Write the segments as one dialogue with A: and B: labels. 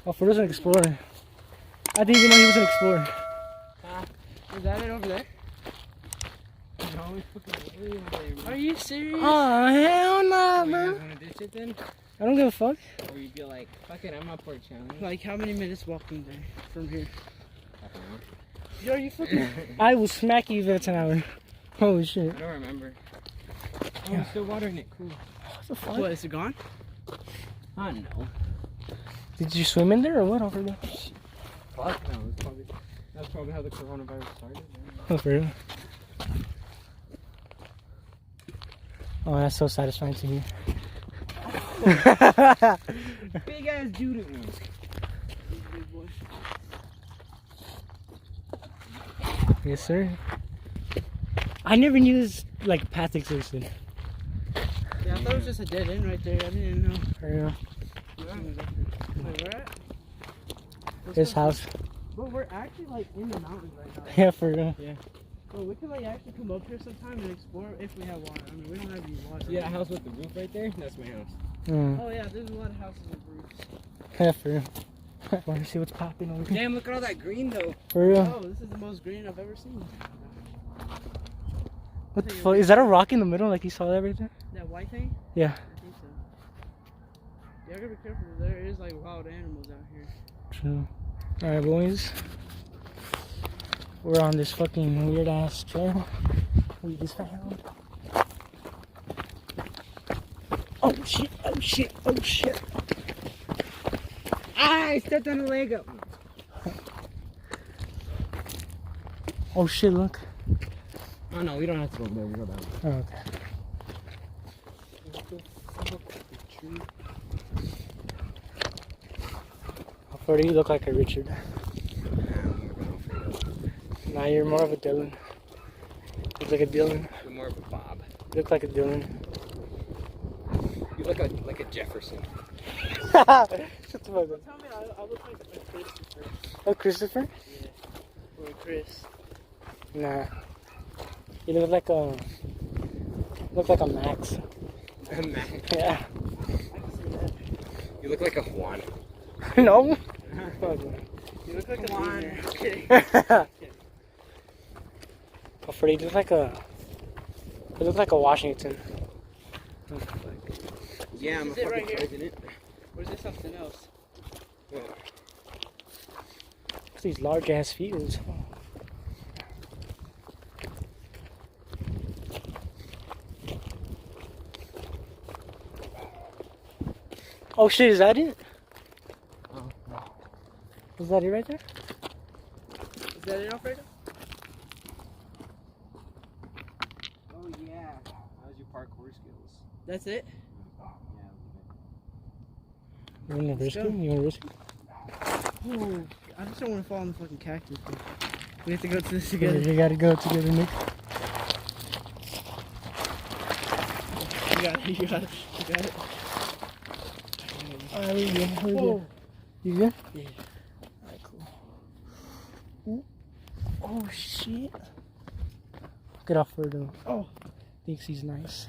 A: Oh, Frodo's an explorer. I didn't even know he was an explorer.
B: Is that it over there? No, it's fucking way over there, bro. Are you serious?
A: Oh, hell nah,
B: You
A: bro.
B: guys wanna ditch it then?
A: I don't give a fuck.
B: Or you'd be like, fuck it, I'm up for a challenge.
C: Like, how many minutes walking there from here?
B: I don't know.
C: Yo, are you fucking...
A: I will smack you if it's an hour. Holy shit.
B: I don't remember. Oh,
A: Yeah.
B: I'm still watering it. Cool.
A: What the fuck?
C: What, is it gone?
B: No.
A: Did you swim in there or what over there?
B: Fuck no. That's probably how the coronavirus started.
A: Oh, for real? Oh, that's so satisfying to hear.
B: Big ass Judith.
A: Yes, sir. I never knew this like path existed.
C: Yeah, I thought it was just a dead end right there. I didn't know.
A: For real.
C: Wait, where at?
A: His house.
C: But we're actually like in the mountains right now.
A: Yeah, for real.
C: Bro, we could like actually come up here sometime and explore if we have water. I mean, we don't have any water.
B: See that house with the roof right there? That's my house.
A: Mm.
C: Oh yeah, there's a lot of houses with roofs.
A: Yeah, for real. I want to see what's popping over here.
B: Damn, look at all that green though.
A: For real.
C: Oh, this is the most green I've ever seen.
A: What the fuck? Is that a rock in the middle like you saw that right there?
C: That white thing?
A: Yeah.
C: I think so. Yeah, I gotta be careful. There is like wild animals out here.
A: True. Alright, boys. We're on this fucking weird ass trail we just found. Oh shit, oh shit, oh shit.
B: Ah, I stepped on a leg up.
A: Oh shit, look.
B: Oh no, we don't have to go there. We go down.
A: Oh, okay. How far do you look like a Richard? Nah, you're more of a Dylan. You look like a Dylan.
B: You're more of a Bob.
A: You look like a Dylan.
B: You look like a Jefferson.
A: Shut the fuck up.
C: Tell me, I look like a Christopher.
A: Oh, Christopher?
C: Yeah. Or a Chris.
A: Nah. You look like a... Look like a Max.
B: Mac.
A: Yeah.
C: I can see that.
B: You look like a Juan.
A: No?
C: You look like a
B: Come on.
C: loser. Okay.
A: Oh, Freddy, you look like a... You look like a Washington.
B: Yeah, I'm a
C: Is it
B: fucking
C: right here?
B: president.
C: Or is this something else?
B: What?
A: These large ass fields. Oh shit, is that it?
B: Oh, no.
A: Is that it right there?
C: Is that it, Alfredo?
B: Oh yeah. How's your parkour skills?
C: That's it?
A: You wanna risk
C: go.
A: it? You wanna risk it?
C: Oh, I just don't want to fall in the fucking cactus. We have to go to this together.
A: You gotta go together, Nick.
C: You got it, you got it, you got it.
A: Alright, we good. We
C: Whoa.
A: good. You good?
C: Yeah.
A: Alright, cool. Ooh. Oh shit. Get off Frodo.
C: Oh.
A: Thinks he's nice.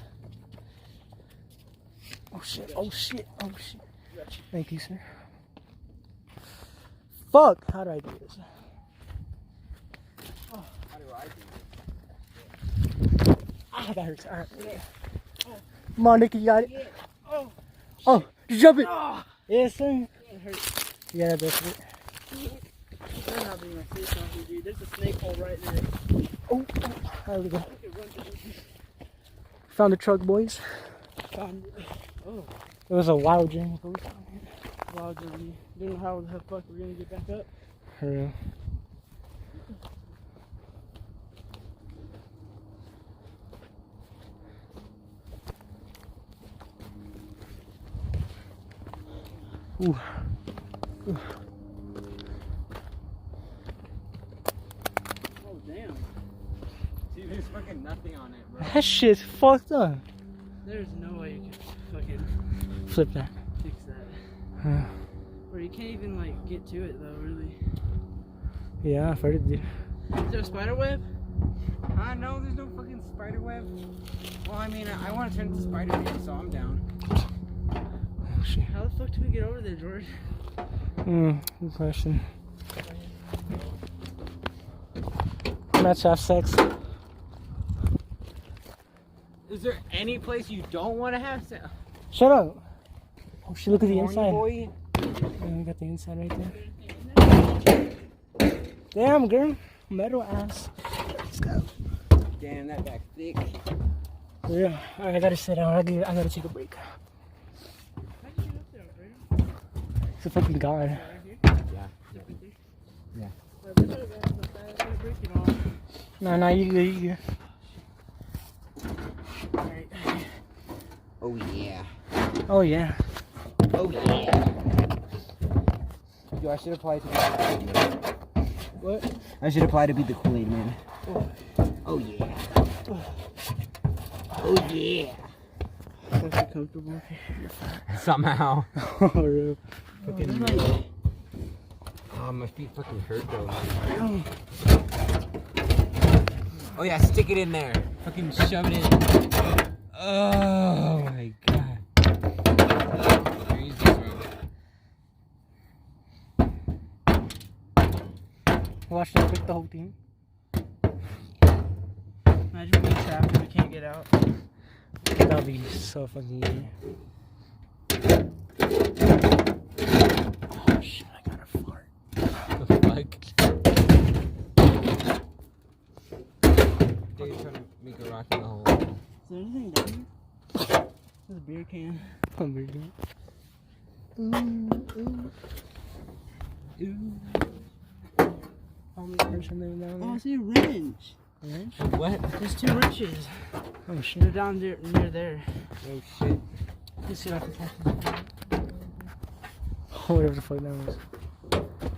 A: Oh shit, oh shit, oh shit. Thank you, sir. Fuck! How do I do this?
B: How do I do it?
A: Ah, that hurts. Alright. Come on, Nick, you got it.
C: Oh.
A: Oh, jump it!
C: Oh.
A: Yes, sir.
C: It hurts.
A: You got it, it.
C: Better not be my face on here, dude. There's a snake hole right there.
A: Oh, there we go.
C: I could run through this.
A: Found the truck, boys.
C: Found it. Oh.
A: It was a wild journey, but we found it.
C: Wow, Johnny. Don't know how the fuck we're gonna get back up.
A: For real. Ooh. Ooh.
C: Oh, damn.
B: See, there's fucking nothing on it, bro.
A: That shit's fucked up.
C: There's no way you can fucking
A: Flip that.
C: fix that.
A: Uh,
C: Or you can't even, like, get to it, though, really.
A: yeah, I've heard it, dude.
C: Is there a spider web?
B: No, there's no fucking spider web. Well, I mean, I want to turn it to Spider-Man, so I'm down.
A: Oh shit.
C: How the fuck do we get over there, George?
A: Good question. Not have sex.
B: Is there any place you don't want to have sex?
A: Shut up. Oh shit, look at the
B: Horny
A: inside.
B: boy?
A: Yeah, we got the inside right there. Damn, girl. Metal ass. Let's go.
B: Damn, that back thick.
A: Yeah. Alright, I gotta sit down. I gotta take a break. It's a fucking god.
B: Yeah.
A: No, you good, you good.
B: Oh yeah.
A: Oh yeah.
B: Oh yeah. Yo, I should apply to be the Kool-Aid man.
A: What?
B: I should apply to be the Kool-Aid man. Oh yeah. Oh yeah.
C: That's so comfortable.
B: Somehow.
A: Oh, real.
B: Oh, my feet fucking hurt though. Oh yeah, stick it in there. Fucking shove it in. Oh my god.
A: Watch them break the whole thing.
C: Imagine being trapped and we can't get out.
A: That would be so fucking easy. Oh shit, I got a fart.
B: The fuck? Dude, you're trying to make a rock in the hole.
C: Is there anything down here? There's a beer can.
A: Oh my god. How many person there down
C: Oh, I
A: there?
C: see a wrench.
A: Wrench?
B: What?
C: There's 2 wrenches.
A: Oh
C: They're
A: shit.
C: down there, near there.
B: Oh shit.
C: Let's see if I can catch them.
A: Whatever the fuck that was.